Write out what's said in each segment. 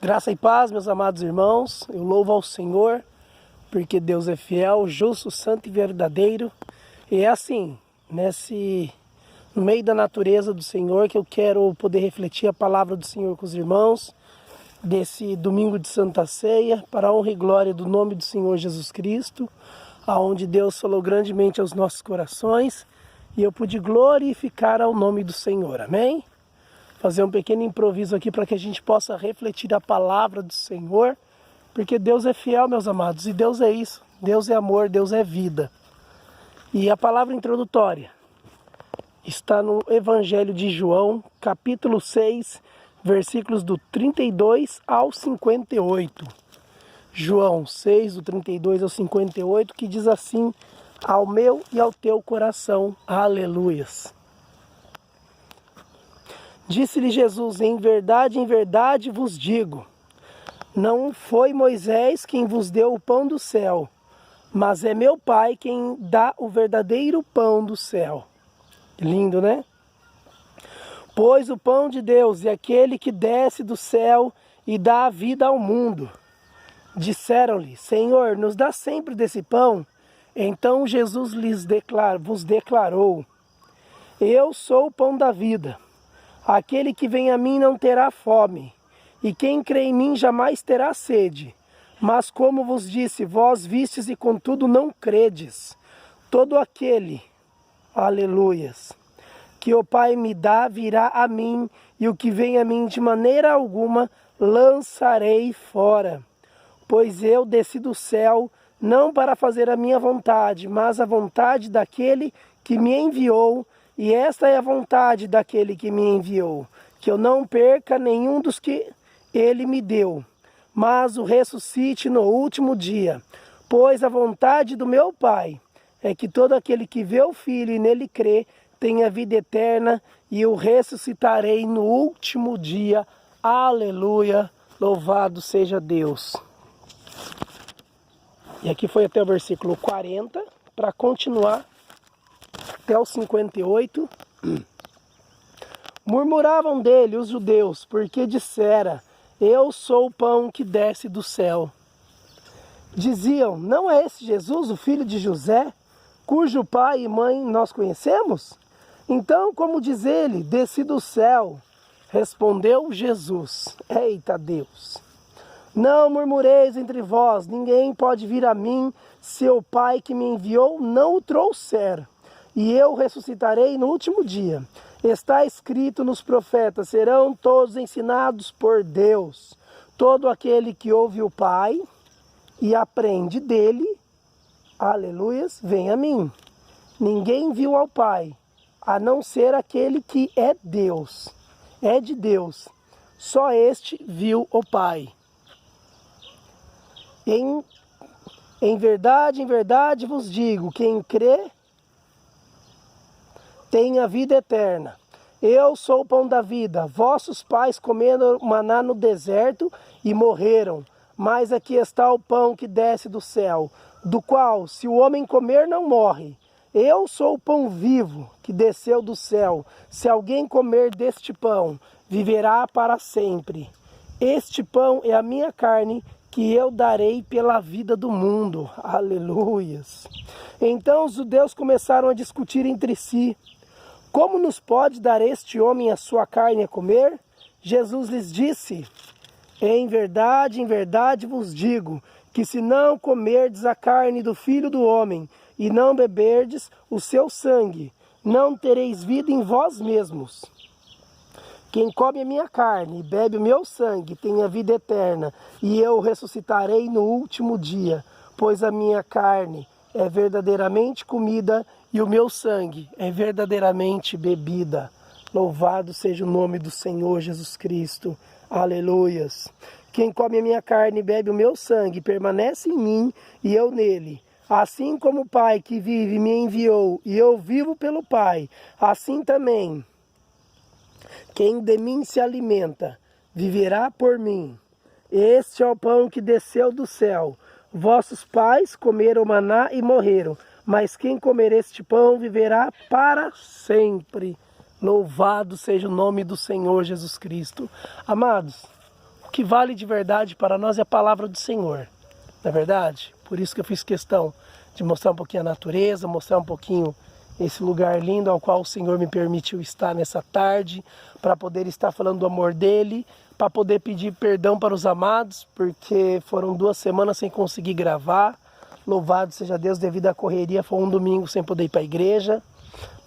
Graça e paz, meus amados irmãos, eu louvo ao Senhor, porque Deus é fiel, justo, santo e verdadeiro. E é assim, no meio da natureza do Senhor, que eu quero poder refletir a palavra do Senhor com os irmãos, desse domingo de Santa Ceia, para a honra e glória do nome do Senhor Jesus Cristo, aonde Deus falou grandemente aos nossos corações, e eu pude glorificar ao nome do Senhor, amém? Fazer um pequeno improviso aqui para que a gente possa refletir a palavra do Senhor, porque Deus é fiel, meus amados, e Deus é isso, Deus é amor, Deus é vida. E a palavra introdutória está no Evangelho de João, capítulo 6, versículos do 32 ao 58. João 6, do 32 ao 58, que diz assim: ao meu e ao teu coração, aleluias. Disse-lhe Jesus: em verdade vos digo, não foi Moisés quem vos deu o pão do céu, mas é meu Pai quem dá o verdadeiro pão do céu. Lindo, né? Pois o pão de Deus é aquele que desce do céu e dá a vida ao mundo. Disseram-lhe: Senhor, nos dá sempre desse pão. Então Jesus vos declarou: eu sou o pão da vida. Aquele que vem a mim não terá fome, e quem crê em mim jamais terá sede. Mas como vos disse, vós vistes e contudo não credes. Todo aquele, aleluias, que o Pai me dá virá a mim, e o que vem a mim de maneira alguma lançarei fora. Pois eu desci do céu, não para fazer a minha vontade, mas a vontade daquele que me enviou. E esta é a vontade daquele que me enviou, que eu não perca nenhum dos que ele me deu, mas o ressuscite no último dia. Pois a vontade do meu Pai é que todo aquele que vê o Filho e nele crê tenha vida eterna, e o ressuscitarei no último dia. Aleluia, louvado seja Deus. E aqui foi até o versículo 40, para continuar até o 58. Murmuravam dele os judeus, porque dissera: eu sou o pão que desce do céu. Diziam: não é esse Jesus, o filho de José, cujo pai e mãe nós conhecemos? Então, como diz ele, desci do céu? Respondeu Jesus: eita Deus! Não murmureis entre vós, ninguém pode vir a mim se o Pai que me enviou não o trouxer. E eu ressuscitarei no último dia. Está escrito nos profetas: serão todos ensinados por Deus. Todo aquele que ouve o Pai e aprende dele, aleluias, vem a mim. Ninguém viu ao Pai, a não ser aquele que é Deus, é de Deus. Só este viu o Pai. Em verdade vos digo, quem crê tem a vida eterna. Eu sou o pão da vida. Vossos pais comeram maná no deserto e morreram. Mas aqui está o pão que desce do céu, do qual, se o homem comer, não morre. Eu sou o pão vivo que desceu do céu. Se alguém comer deste pão, viverá para sempre. Este pão é a minha carne, que eu darei pela vida do mundo. Aleluias. Então os judeus começaram a discutir entre si: como nos pode dar este homem a sua carne a comer? Jesus lhes disse: em verdade vos digo, que se não comerdes a carne do Filho do Homem, e não beberdes o seu sangue, não tereis vida em vós mesmos. Quem come a minha carne e bebe o meu sangue tem a vida eterna, e eu ressuscitarei no último dia, pois a minha carne é verdadeiramente comida e o meu sangue é verdadeiramente bebida. Louvado seja o nome do Senhor Jesus Cristo. Aleluias. Quem come a minha carne e bebe o meu sangue permanece em mim e eu nele. Assim como o Pai que vive me enviou e eu vivo pelo Pai, assim também quem de mim se alimenta viverá por mim. Este é o pão que desceu do céu. Vossos pais comeram maná e morreram, mas quem comer este pão viverá para sempre. Louvado seja o nome do Senhor Jesus Cristo. Amados, o que vale de verdade para nós é a palavra do Senhor, não é verdade? Por isso que eu fiz questão de mostrar um pouquinho a natureza, mostrar um pouquinho esse lugar lindo ao qual o Senhor me permitiu estar nessa tarde, para poder estar falando do amor dele, para poder pedir perdão para os amados, porque foram 2 semanas sem conseguir gravar. Louvado seja Deus, devido à correria, foi um domingo sem poder ir para a igreja,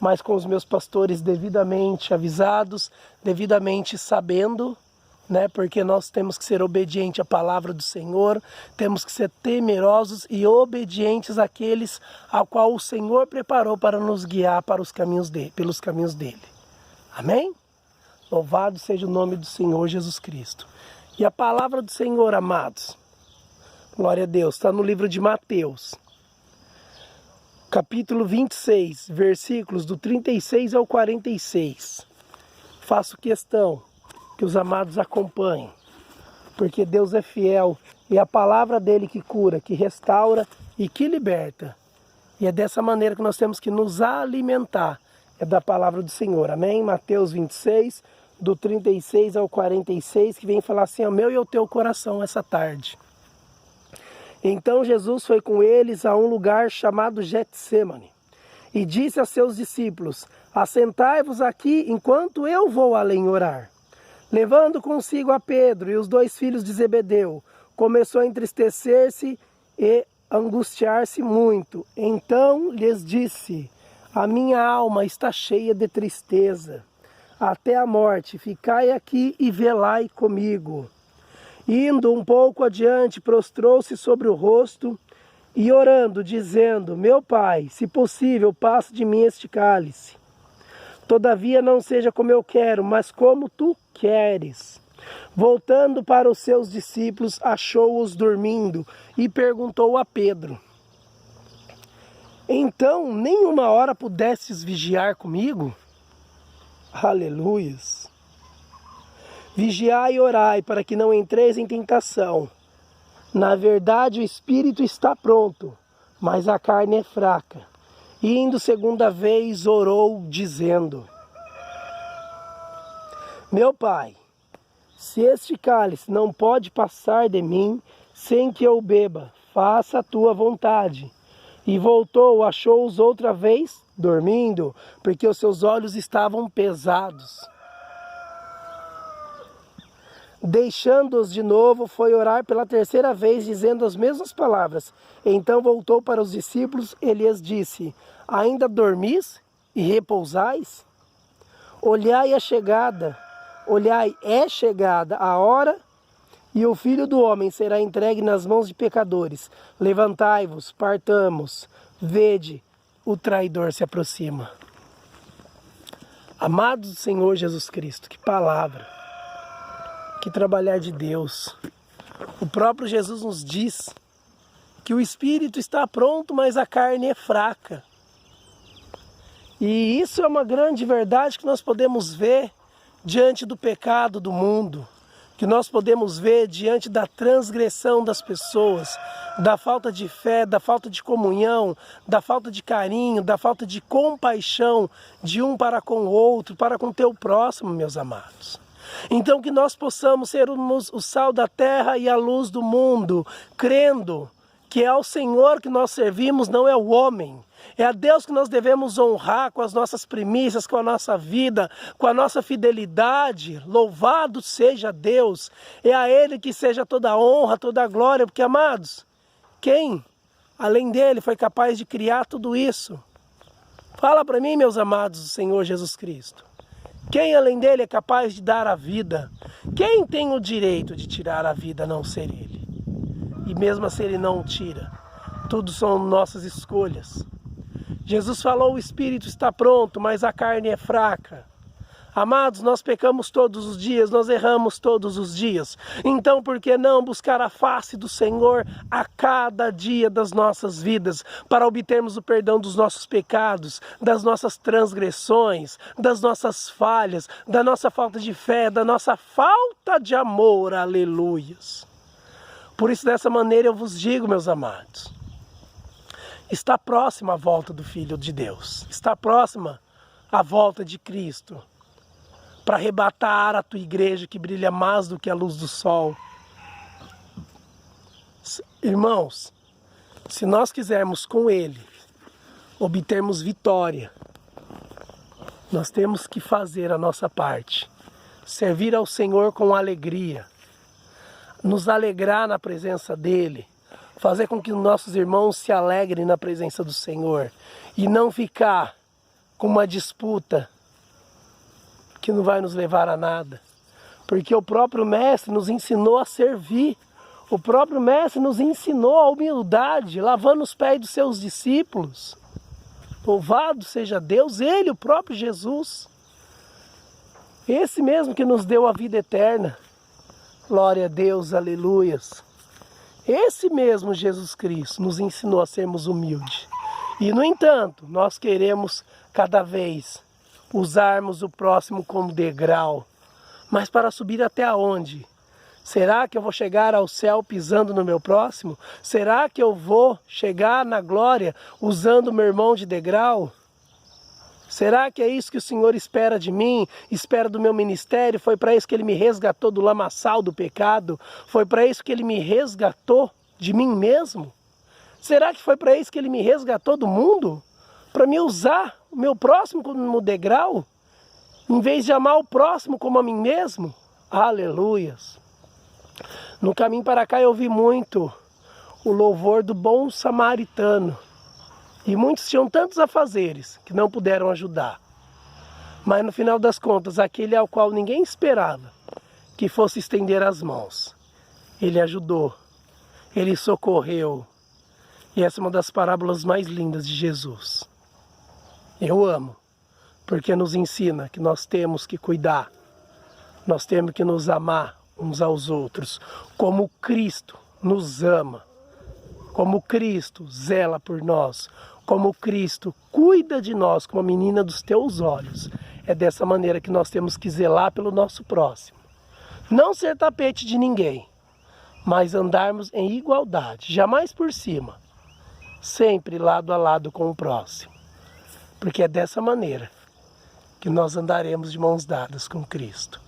mas com os meus pastores devidamente avisados, devidamente sabendo, né? Porque nós temos que ser obedientes à palavra do Senhor, temos que ser temerosos e obedientes àqueles ao qual o Senhor preparou para nos guiar para os caminhos dele, pelos caminhos dele. Amém? Louvado seja o nome do Senhor Jesus Cristo. E a palavra do Senhor, amados, glória a Deus, está no livro de Mateus, capítulo 26, versículos do 36 ao 46. Faço questão que os amados acompanhem, porque Deus é fiel e a palavra dele que cura, que restaura e que liberta. E é dessa maneira que nós temos que nos alimentar, é da palavra do Senhor, amém? Mateus 26, do 36 ao 46, que vem falar assim, ao meu e ao teu coração essa tarde. Então Jesus foi com eles a um lugar chamado Getsêmani e disse a seus discípulos, assentai-vos aqui enquanto eu vou além orar. Levando consigo a Pedro e os 2 filhos de Zebedeu, começou a entristecer-se e angustiar-se muito. Então lhes disse, a minha alma está cheia de tristeza, até a morte, ficai aqui e velai comigo. Indo um pouco adiante, prostrou-se sobre o rosto e orando, dizendo, meu Pai, se possível, passa de mim este cálice. Todavia não seja como eu quero, mas como tu queres. Voltando para os seus discípulos, achou-os dormindo e perguntou a Pedro, então, nem uma hora pudestes vigiar comigo? Aleluias! Vigiai e orai para que não entreis em tentação. Na verdade, o espírito está pronto, mas a carne é fraca. E indo 2ª vez, orou, dizendo, meu Pai, se este cálice não pode passar de mim, sem que eu beba, faça a tua vontade. E voltou, achou-os outra vez, dormindo, porque os seus olhos estavam pesados. Deixando-os de novo, foi orar pela 3ª vez, dizendo as mesmas palavras. Então voltou para os discípulos e lhes disse, ainda dormis e repousais? Olhai, é chegada a hora, e o Filho do Homem será entregue nas mãos de pecadores. Levantai-vos, partamos, vede, o traidor se aproxima. Amados do Senhor Jesus Cristo, que palavra! Que trabalhar de Deus. O próprio Jesus nos diz que o espírito está pronto, mas a carne é fraca. E isso é uma grande verdade que nós podemos ver diante do pecado do mundo, que nós podemos ver diante da transgressão das pessoas, da falta de fé, da falta de comunhão, da falta de carinho, da falta de compaixão de um para com o outro, para com o teu próximo, meus amados. Então que nós possamos ser o sal da terra e a luz do mundo, crendo que é ao Senhor que nós servimos, não é o homem. É a Deus que nós devemos honrar com as nossas primícias, com a nossa vida, com a nossa fidelidade. Louvado seja Deus. É a Ele que seja toda a honra, toda a glória. Porque, amados, quem, além dele, foi capaz de criar tudo isso? Fala para mim, meus amados, do Senhor Jesus Cristo. Quem além dele é capaz de dar a vida? Quem tem o direito de tirar a vida a não ser ele? E mesmo assim ele não tira. Tudo são nossas escolhas. Jesus falou, o espírito está pronto, mas a carne é fraca. Amados, nós pecamos todos os dias, nós erramos todos os dias. Então, por que não buscar a face do Senhor a cada dia das nossas vidas, para obtermos o perdão dos nossos pecados, das nossas transgressões, das nossas falhas, da nossa falta de fé, da nossa falta de amor, aleluias. Por isso, dessa maneira eu vos digo, meus amados, está próxima a volta do Filho de Deus, está próxima a volta de Cristo. para arrebatar a tua igreja que brilha mais do que a luz do sol. Irmãos, se nós quisermos com Ele obtermos vitória, nós temos que fazer a nossa parte. Servir ao Senhor com alegria, nos alegrar na presença dEle, fazer com que os nossos irmãos se alegrem na presença do Senhor e não ficar com uma disputa que não vai nos levar a nada. Porque o próprio Mestre nos ensinou a servir, o próprio Mestre nos ensinou a humildade, lavando os pés dos seus discípulos. Louvado seja Deus, Ele, o próprio Jesus. Esse mesmo que nos deu a vida eterna. Glória a Deus, aleluias. Esse mesmo Jesus Cristo nos ensinou a sermos humildes. E, no entanto, nós queremos cada vez usarmos o próximo como degrau. Mas para subir até onde? Será que eu vou chegar ao céu pisando no meu próximo? Será que eu vou chegar na glória usando meu irmão de degrau? Será que é isso que o Senhor espera de mim? Espera do meu ministério? Foi para isso que Ele me resgatou do lamaçal do pecado? Foi para isso que Ele me resgatou de mim mesmo? Será que foi para isso que Ele me resgatou do mundo? Para me usar o meu próximo como degrau? Em vez de amar o próximo como a mim mesmo? Aleluias! No caminho para cá eu ouvi muito o louvor do bom samaritano. E muitos tinham tantos afazeres que não puderam ajudar. Mas no final das contas, aquele ao qual ninguém esperava que fosse estender as mãos, ele ajudou, ele socorreu. E essa é uma das parábolas mais lindas de Jesus. Eu amo, porque nos ensina que nós temos que cuidar, nós temos que nos amar uns aos outros, como Cristo nos ama, como Cristo zela por nós, como Cristo cuida de nós como a menina dos teus olhos. É dessa maneira que nós temos que zelar pelo nosso próximo. Não ser tapete de ninguém, mas andarmos em igualdade, jamais por cima, sempre lado a lado com o próximo. Porque é dessa maneira que nós andaremos de mãos dadas com Cristo.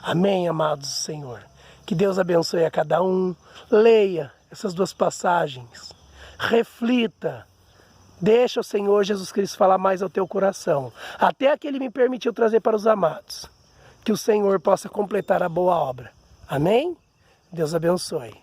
Amém, amados do Senhor. Que Deus abençoe a cada um. Leia essas duas passagens. Reflita. Deixa o Senhor Jesus Cristo falar mais ao teu coração. Até que Ele me permitiu trazer para os amados. Que o Senhor possa completar a boa obra. Amém? Deus abençoe.